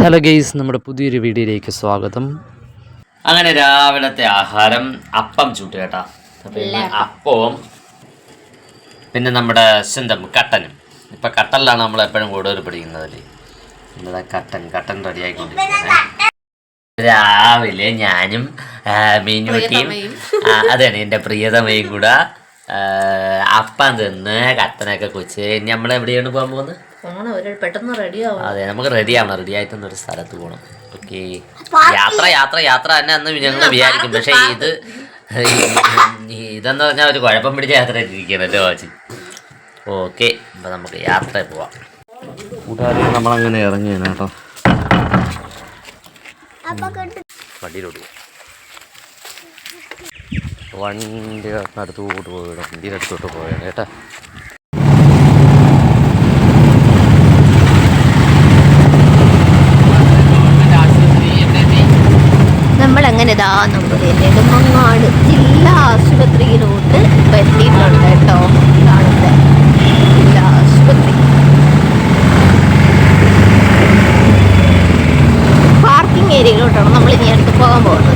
Hello guys, നമ്മുടെ പുതിയൊരു വീഡിയോയിലേക്ക് സ്വാഗതം. അങ്ങനെ രാവിലത്തെ ആഹാരം അപ്പം ചൂട്ട് കേട്ടാ. പിന്നെ അപ്പവും പിന്നെ നമ്മുടെ സ്വന്തം കട്ടനും. ഇപ്പം കട്ടനിലാണ് നമ്മൾ എപ്പോഴും കൂടുതൽ പിടിക്കുന്നതല്ലേ. നമ്മുടെ കട്ടൻ റെഡി ആയിക്കൊണ്ടിരിക്കുന്നത്. രാവിലെ ഞാനും മീനുട്ടിയും അതാണ് എൻ്റെ പ്രിയതമയും കൂടെ അപ്പം തിന്ന് കട്ടനൊക്കെ കൊച്ച്. ഇനി നമ്മൾ എവിടെയാണ് പോകാൻ പോകുന്നത്? പെട്ടെന്ന് റെഡിയാവും. അതെ, നമുക്ക് റെഡി ആയിട്ടൊന്നും ഒരു സ്ഥലത്ത് പോകണം. ഓക്കെ, യാത്ര തന്നെ അന്ന് ഞങ്ങൾ വിചാരിക്കും. പക്ഷേ ഇതെന്ന് പറഞ്ഞാൽ ഒരു കുഴപ്പം പിടിച്ച യാത്ര ഇരിക്കണല്ലോ വാച്ചി. ഓക്കെ, അപ്പം നമുക്ക് യാത്ര പോവാം. കൂട്ടുകാരെ, നമ്മളങ്ങനെ ഇറങ്ങിയാണ് കേട്ടോ. വണ്ടിയിലോട്ട് വണ്ടിയുടെ അടുത്തോട്ട് പോയിടാം. വണ്ടിയുടെ അടുത്തോട്ട് പോയാണ് കേട്ടോ. നമ്മളങ്ങനെ നമ്മുടെ നെടുമങ്ങാട് ജില്ലാ ആശുപത്രിയിലോട്ട് എത്തിയിട്ടുണ്ട് കേട്ടോ. ഇതാണ് ജില്ലാ ആശുപത്രി. പാർക്കിംഗ് ഏരിയയിലോട്ടാണ് നമ്മൾ ഇനി അടുത്ത് പോകാൻ പോകുന്നത്.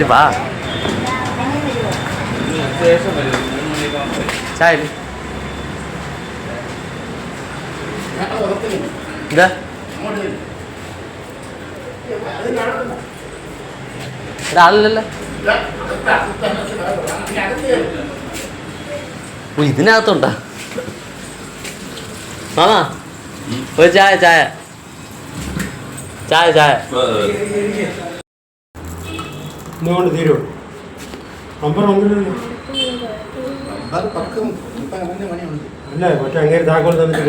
വാ ചായ ഇതാ ആളില്ലല്ലോ. ഇതിനകത്തുണ്ടാ മാമാ ഒരു ചായ ചായ ചായ ചായ ഇന്നുകൊണ്ട് തീരുമോ? നമ്പർ ഒന്നില്ലല്ലോ. അല്ലേ മറ്റേ അങ്ങനെ താക്കോൽ തന്നിട്ട്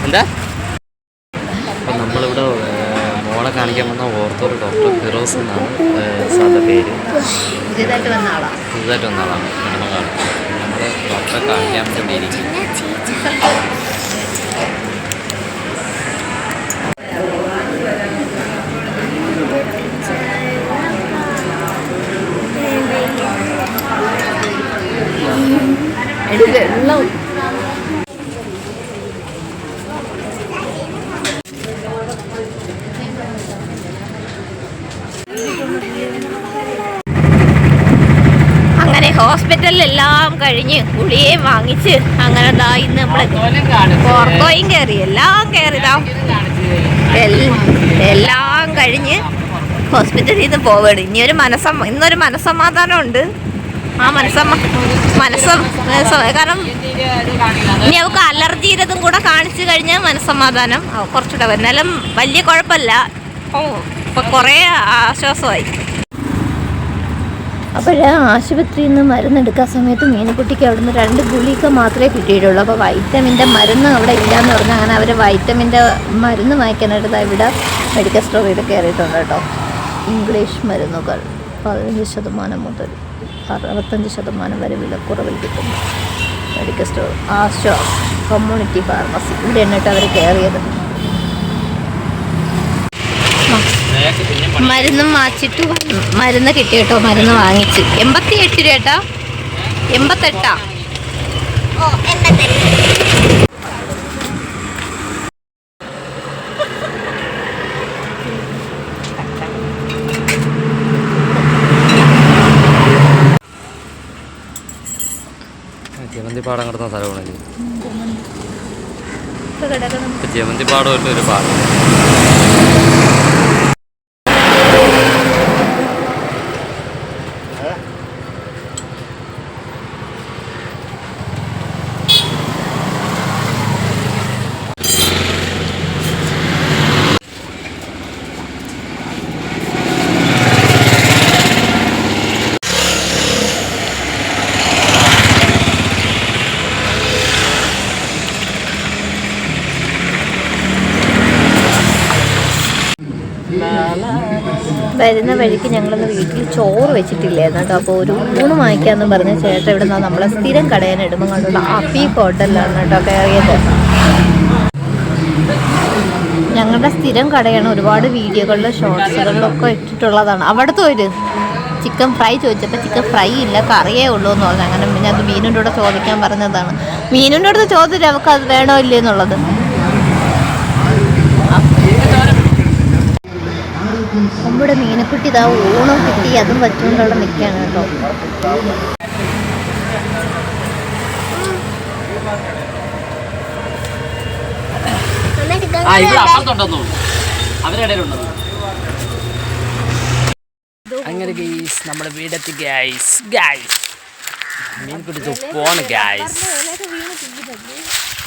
എന്താ? അപ്പം നമ്മളിവിടെ മോളെ കാണിക്കാൻ വന്ന ഓർത്തോട് ഡോക്ടർ ഫിറോസ് എന്നാണ് സാറിൻ്റെ പേര്. പുതിയതായിട്ട് വന്ന ആളാണ്. നെടുമങ്ങാട്. നമ്മൾ ഡോക്ടറെ കാണിക്കാൻ വേണ്ടി ഇരിക്കും. വെള്ളം അങ്ങനെ ഹോസ്പിറ്റലിലെല്ലാം കഴിഞ്ഞ് ഗുളികയും വാങ്ങിച്ച് അങ്ങനെ ഇന്ന് നമ്മള് ഓർത്തോയും കയറി എല്ലാം കയറിതാ എല്ലാം കഴിഞ്ഞ് ഹോസ്പിറ്റലിൽ നിന്ന് പോവുകയാണ്. ഇന്നൊരു മനസ്സമാധാനം ഉണ്ട്. ആ കാരണം ഇനി അവൾക്ക് അലർജിയുടേതും കൂടെ കാണിച്ചു കഴിഞ്ഞാൽ മനസ്സമാധാനം കുറച്ചുകൂടെ വരും. എന്നാലും വലിയ കുഴപ്പമില്ല. ഇപ്പം കുറേ ആശ്വാസമായി. അപ്പോൾ ആശുപത്രിയിൽ നിന്ന് മരുന്നെടുക്കാൻ സമയത്ത് മീനുകുട്ടിക്ക് അവിടെ നിന്ന് 2 ഗുളിക മാത്രമേ കിട്ടിയിട്ടുള്ളൂ. അപ്പോൾ വൈറ്റമിൻ്റെ മരുന്ന് അവിടെ ഇല്ലയെന്ന് പറഞ്ഞാൽ അങ്ങനെ അവർ വൈറ്റമിൻ്റെ മരുന്ന് വാങ്ങിക്കാനായിട്ട് ഇവിടെ മെഡിക്കൽ സ്റ്റോറിൽ കയറിയിട്ടുണ്ട് കേട്ടോ. ഇംഗ്ലീഷ് മരുന്നുകൾ 15% മുതൽ 65% വരെ വിലക്കുറവിൽ കിട്ടുന്നു. Medical store Aswas community pharmacy ഇവിടെ എന്നിട്ട് അവർ കയറിയത്. മരുന്നും വാങ്ങിച്ചിട്ട് മരുന്ന് കിട്ടി കേട്ടോ. മരുന്ന് വാങ്ങിച്ച് 88 രൂപ കേട്ടോ. 88. പാടം കിടന്ന സ്ഥലമാണല്ലേ. ഇപ്പൊ കിടക്കണം. ജമന്തി പാടമല്ല ഒരു പാടം. വരുന്ന വഴിക്ക് ഞങ്ങളൊന്ന് വീട്ടിൽ ചോറ് വെച്ചിട്ടില്ലായിരുന്നു കേട്ടോ. അപ്പോൾ ഒരു ഊണ് വാങ്ങിക്കാമെന്ന് പറഞ്ഞ ചേട്ടൻ ഇവിടെ നിന്ന് നമ്മളെ സ്ഥിരം കടയാൻ ഇടുമ്പങ്ങളുള്ള അഫീ ഹോട്ടലിലാണ് കേട്ടോ കയറിയത്. ഞങ്ങളുടെ സ്ഥിരം കടയാണ്. ഒരുപാട് വീഡിയോകളിലും ഷോർട്സുകളിലൊക്കെ ഇട്ടിട്ടുള്ളതാണ്. അവിടുത്തെ ഒരു ചിക്കൻ ഫ്രൈ ചോദിച്ചപ്പോൾ ചിക്കൻ ഫ്രൈ ഇല്ല, കറിയേ ഉള്ളൂ എന്ന് പറഞ്ഞു. അങ്ങനെ പിന്നെ അത് മീനിൻ്റെ കൂടെ ചോദിക്കാൻ പറഞ്ഞതാണ്. മീനിൻ്റെ അടുത്ത് ചോദിച്ചില്ല അവർക്ക് അത് വേണോ ഇല്ലേ എന്നുള്ളത്. നമ്മുടെ മീനക്കുട്ടി ഇതാ ഊണം കിട്ടി അതും വച്ചുകൊണ്ടുള്ള നിൽക്കുകയാണ് കേട്ടോ. അങ്ങനെ ഗൈസ് നമ്മുടെ വീടെത്തി ഗൈസ്. ഗൈസ് മീൻ പിടിച്ച് പോണ് ഗൈസ്.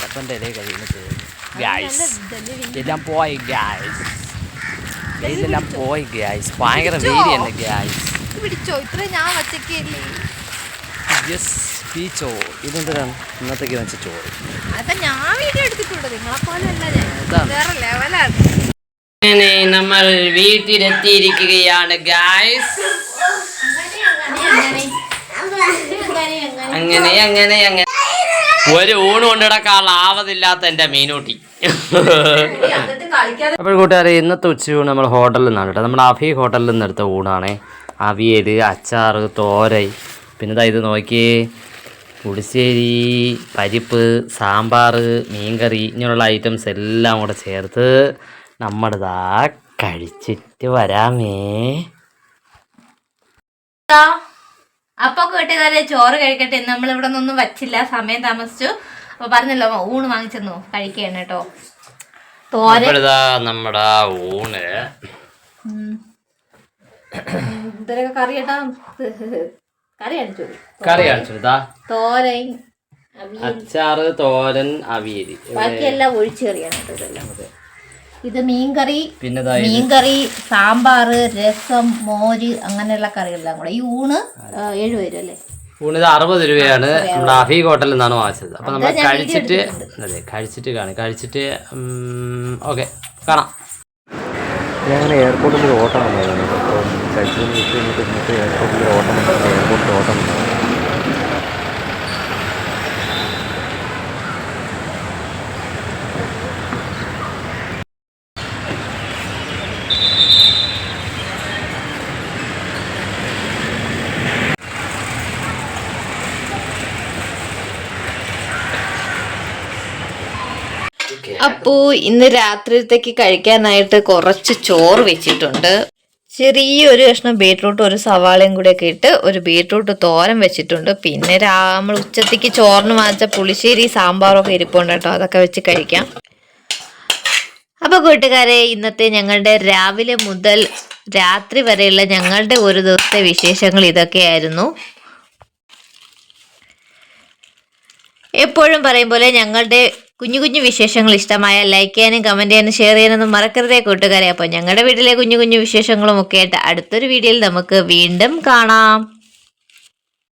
കപ്പൻ്റെ ഇലയെ കഴിയുന്നത് ഗൈസ്. എല്ലാം പോയി ഗൈസ്. ഇതെല്ലാം പോയി ഗൈസ്. ഭയങ്കര വീതി തന്നെ ഗൈസ്. യെസ് പീച്ചോ. ഇതെന്തിനാണ് ഇന്നത്തേക്ക് വെച്ച ചോറ്. അങ്ങനെ നമ്മൾ വീട്ടിലെത്തിയിരിക്കുകയാണ് ഗൈസ്. അങ്ങനെ അങ്ങനെ അങ്ങനെ ഒരു ഊണ് കൊണ്ടിടക്കാൾ ആവതില്ലാത്ത എൻ്റെ മീനൂട്ടി. അപ്പോൾ കൂട്ടുകാരെ ഇന്നത്തെ ഉച്ചയൂണ് നമ്മൾ ഹോട്ടലിൽ നിന്നാണ് കേട്ടോ. നമ്മുടെ അഫീ ഹോട്ടലിൽ നിന്ന് എടുത്ത ഊണാണ്. അവിയൽ, അച്ചാറ്, തോരൻ, പിന്നെ ഇത് നോക്കിയേ പുളിശ്ശേരി, പരിപ്പ്, സാമ്പാർ, മീൻകറി, ഇങ്ങനെയുള്ള ഐറ്റംസ് എല്ലാം കൂടെ ചേർത്ത് നമ്മളിതാ കഴിച്ചിട്ട് വരാമേ. അപ്പൊ കൂട്ടുകാരെ ചോറ് കഴിക്കട്ടെ. നമ്മളിവിടെ നിന്നൊന്നും വച്ചില്ല, സമയം താമസിച്ചു. അപ്പൊ പറഞ്ഞല്ലോ ഊണ് വാങ്ങിച്ചെന്നു കഴിക്കുകയാണ് കേട്ടോ. തോരൻ നമ്മുടെ ഊണ് ഇതൊക്കെ കറി കേട്ടാ കറി അടിച്ചു. തോരൻ, അച്ചാറ്, തോരൻ, അവിയൽ, ബാക്കിയെല്ലാം ഒഴിച്ചു കറിയാണ് കേട്ടോ ഇതെല്ലാം. ഇത് മീൻകറി, സാമ്പാർ, രസം, മോര്, അങ്ങനെയുള്ള കറികളെല്ലാം കൂടെ. ഈ ഊണ് 7 വരും അല്ലേ? ഊണ് 60 രൂപയാണ്. നമ്മുടെ അഫീ ഹോട്ടലിൽ നിന്നാണ് വാങ്ങിച്ചത്. അപ്പൊ നമ്മൾ കഴിച്ചിട്ട് കഴിച്ചിട്ട് ഓക്കെ കാണാം. ഞാൻ എയർപോർട്ടിൽ ഒരു ഓട്ടം വന്നതാണ്. അപ്പം കഴിച്ചതിന് ശേഷം ഇന്നത്തെ എയർപോർട്ടിൽ ഓട്ടം വന്നതാണ്. എയർപോർട്ടിൽ ഓട്ടം വന്നതാണ്. അപ്പോൾ ഇന്ന് രാത്രിയിലത്തേക്ക് കഴിക്കാനായിട്ട് കുറച്ച് ചോറ് വെച്ചിട്ടുണ്ട്. ചെറിയൊരു കഷ്ണം ബീട്രൂട്ട്, ഒരു സവാളയും കൂടെ ഒക്കെ ഇട്ട് ഒരു ബീട്രൂട്ട് തോരൻ വെച്ചിട്ടുണ്ട്. പിന്നെ നമ്മൾ ഉച്ചത്തേക്ക് ചോറിന് വാങ്ങിച്ച പുളിശ്ശേരി, സാമ്പാറൊക്കെ ഇരിപ്പുണ്ട് കേട്ടോ. അതൊക്കെ വെച്ച് കഴിക്കാം. അപ്പോൾ കൂട്ടുകാരെ, ഇന്നത്തെ ഞങ്ങളുടെ രാവിലെ മുതൽ രാത്രി വരെയുള്ള ഞങ്ങളുടെ ഒരു ദിവസത്തെ വിശേഷങ്ങൾ ഇതൊക്കെയായിരുന്നു. എപ്പോഴും പറയും പോലെ ഞങ്ങളുടെ കുഞ്ഞു കുഞ്ഞു വിശേഷങ്ങൾ ഇഷ്ടമായ ലൈക്ക് ചെയ്യാനും കമൻറ്റ് ചെയ്യാനും ഷെയർ ചെയ്യാനൊന്നും മറക്കരുതേ കൂട്ടുകാരെ. അപ്പോൾ ഞങ്ങളുടെ വീട്ടിലെ കുഞ്ഞു കുഞ്ഞു വിശേഷങ്ങളും ഒക്കെ ആയിട്ട് അടുത്തൊരു വീഡിയോയിൽ നമുക്ക് വീണ്ടും കാണാം.